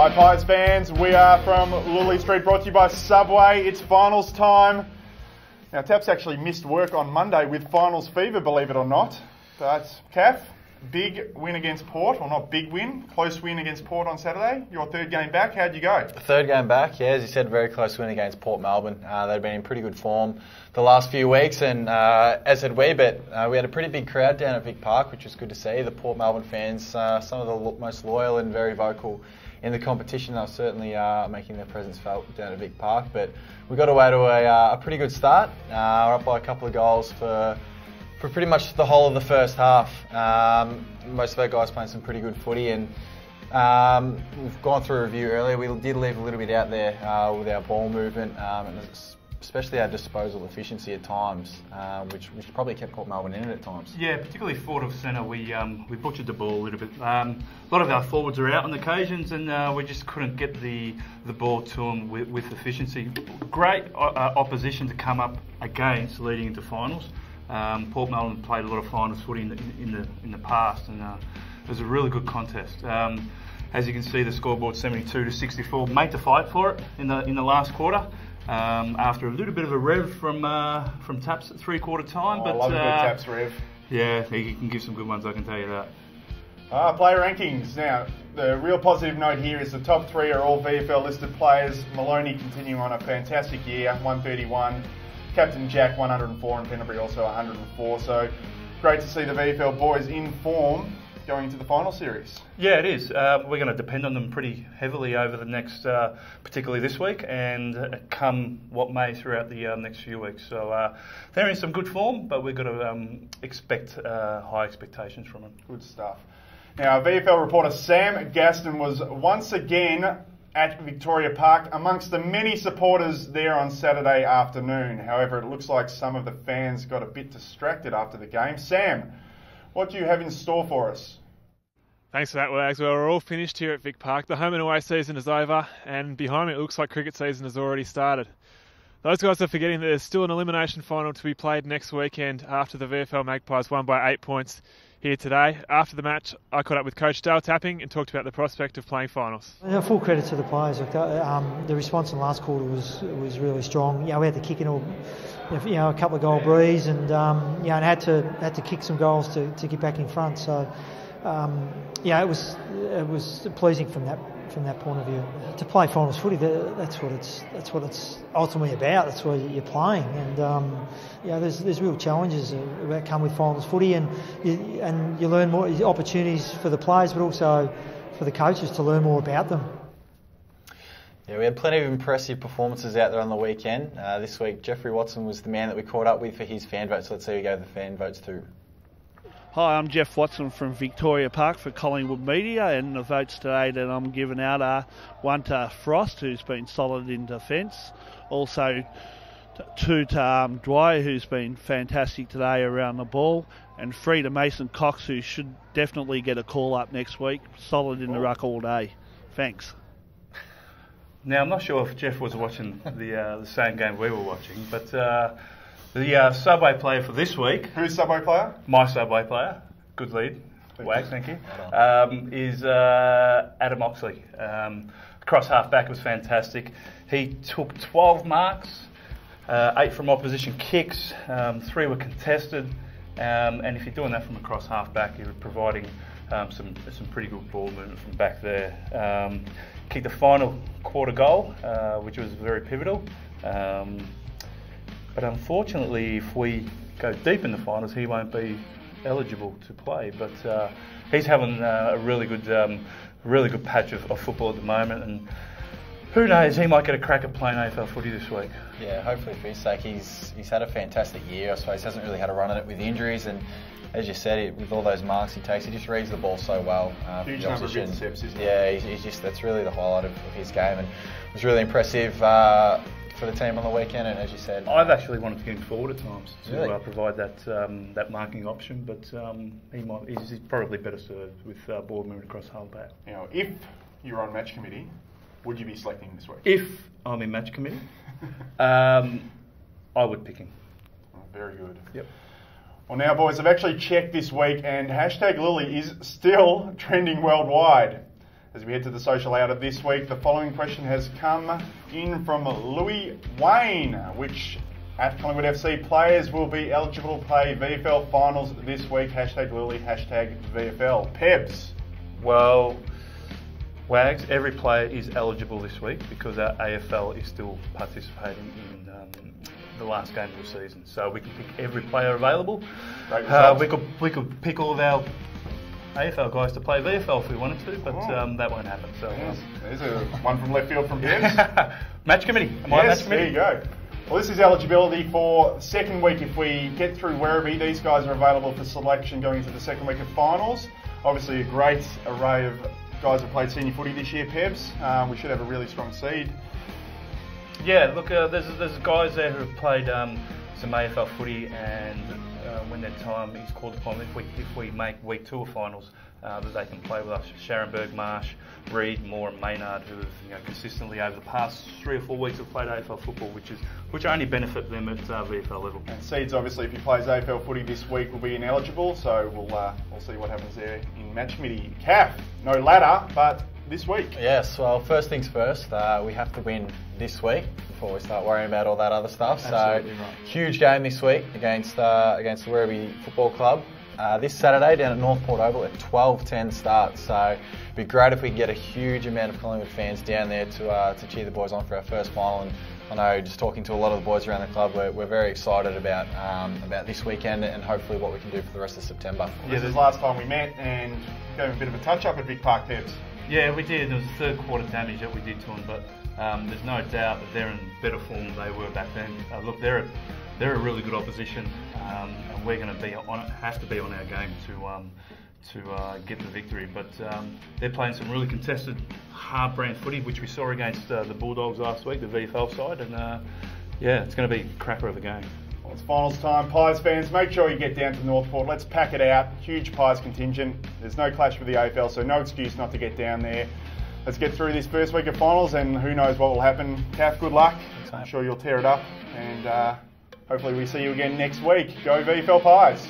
Hi Pies fans, we are from Lulie Street, brought to you by Subway. It's finals time. Now Tap's actually missed work on Monday with finals fever, believe it or not. But Caf, big win against Port, or not big win, close win against Port on Saturday. Your third game back, how'd you go? Third game back, yeah, as you said, very close win against Port Melbourne. They've been in pretty good form the last few weeks, and as had we, but we had a pretty big crowd down at Vic Park, which was good to see. The Port Melbourne fans, some of the most loyal and very vocal in the competition. They were certainly making their presence felt down at Vic Park, but we got away to a pretty good start. We're up by a couple of goals for pretty much the whole of the first half. Most of our guys playing some pretty good footy, and we've gone through a review earlier. We did leave a little bit out there with our ball movement, and especially our disposal efficiency at times, which probably kept Port Melbourne in it at times. Yeah, particularly forward of centre, we butchered the ball a little bit. A lot of our forwards are out on occasions, and we just couldn't get the ball to them with efficiency. Great opposition to come up against leading into finals. Port Melbourne played a lot of finals footy in the past, and it was a really good contest. As you can see, the scoreboard 72-64, made to fight for it in the last quarter. After a little bit of a rev from Taps at 3/4 time, I love a good Taps rev. Yeah, he can give some good ones, I can tell you that. Player rankings. Now, the real positive note here is the top three are all VFL listed players. Maloney continuing on a fantastic year, 131. Captain Jack 104 and Penderbury also 104. So great to see the VFL boys in form going into the final series. Yeah, it is. We're going to depend on them pretty heavily over the next, particularly this week, and come what may throughout the next few weeks. So they're in some good form, but we've got to expect high expectations from them. Good stuff. Now, VFL reporter Sam Gaston was once again at Victoria Park amongst the many supporters there on Saturday afternoon. However, it looks like some of the fans got a bit distracted after the game. Sam, what do you have in store for us? Thanks for that, Wags. Well, we're all finished here at Vic Park. The home and away season is over, and behind me it looks like cricket season has already started. Those guys are forgetting that there's still an elimination final to be played next weekend after the VFL Magpies won by 8 points here today. After the match, I caught up with Coach Dale Tapping and talked about the prospect of playing finals. Full credit to the players. The response in the last quarter was really strong. We had to kick in a couple of goal breeze, and and had to kick some goals to get back in front. So it was pleasing from that point of view. To play finals footy, that's what it's ultimately about. That's what you're playing, and there's real challenges that come with finals footy, and you learn more opportunities for the players, but also for the coaches to learn more about them. Yeah, we had plenty of impressive performances out there on the weekend. This week, Jeffrey Watson was the man that we caught up with for his fan vote, so let's see who gave the fan votes to. Hi, I'm Jeff Watson from Victoria Park for Collingwood Media, and the votes today that I'm giving out are one to Frost, who's been solid in defence, also two to Dwyer, who's been fantastic today around the ball, and three to Mason Cox, who should definitely get a call up next week, solid in the ruck all day. Thanks. Now, I'm not sure if Jeff was watching the same game we were watching, but the Subway player for this week... Who's Subway player? My Subway player. Good lead. Wag, thank you. Is Adam Oxley. Cross half back was fantastic. He took 12 marks, 8 from opposition kicks, 3 were contested, and if you're doing that from a cross half back, you're providing some pretty good ball movement from back there. Kicked the final quarter goal, which was very pivotal. But unfortunately, if we go deep in the finals, he won't be eligible to play. But he's having a really good patch of football at the moment, and who knows, he might get a crack at playing AFL footy this week. Yeah, hopefully for his sake. He's had a fantastic year. I suppose he hasn't really had a run at it with injuries, and as you said, with all those marks he takes, he just reads the ball so well. Huge number of intercepts, isn't it? Yeah, he's just, that's really the highlight of his game, and it was really impressive for the team on the weekend. And as you said, I've actually wanted to get him forward at times to really? Provide that marking option, but he's probably better served with ball movement across half back. Now, if you're on match committee, would you be selecting him this week? If I'm in match committee, I would pick him. Oh, very good. Yep. Well, now, boys, I've actually checked this week, and #Lulie is still trending worldwide. As we head to the social out of this week, the following question has come in from Louis Wayne, which at Collingwood FC players will be eligible to play VFL finals this week. Hashtag Lulie, hashtag VFL. Pebs. Well, Wags, every player is eligible this week because our AFL is still participating in the last game of the season. So we can pick every player available. We could pick all of our AFL guys to play VFL if we wanted to, but that won't happen. So there's a one from left field from Pebs. Match committee. Yes, there you go. Well, this is eligibility for second week. If we get through Werribee, these guys are available for selection going into the second week of finals. Obviously, a great array of guys have played senior footy this year, Pebs. We should have a really strong seed. Yeah, look, there's guys there who have played some AFL footy, and when their time is called upon, if we make week 2 of finals, that they can play with us. Scharenberg, Marsh, Reid, Moore, and Maynard, who have consistently over the past 3 or 4 weeks have played AFL football, which only benefit them at VFL level. And Seeds, obviously, if he plays AFL footy this week, will be ineligible. So we'll see what happens there in match committee. Caf, no ladder, but this week. Yes, well, first things first, we have to win this week before we start worrying about all that other stuff. Absolutely so, right. Huge game this week against the Werribee Football Club. This Saturday down at Northport Oval at 12:10 start. So it'd be great if we can get a huge amount of Collingwood fans down there to cheer the boys on for our first final. And I know, just talking to a lot of the boys around the club, we're very excited about this weekend and hopefully what we can do for the rest of September. This is last time we met and gave a bit of a touch up at Vic Park, Pebs. Yeah, we did. There was third quarter damage that we did to them, but there's no doubt that they're in better form than they were back then. Look, they're a really good opposition, and we're going to have to be on our game to get the victory. But they're playing some really contested, hard brand footy, which we saw against the Bulldogs last week, the VFL side, and it's going to be a cracker of a game. Well, it's finals time. Pies fans, make sure you get down to Northport. Let's pack it out. Huge Pies contingent. There's no clash with the AFL, so no excuse not to get down there. Let's get through this first week of finals, and who knows what will happen. Kath, good luck. I'm sure you'll tear it up, and hopefully we see you again next week. Go VFL Pies.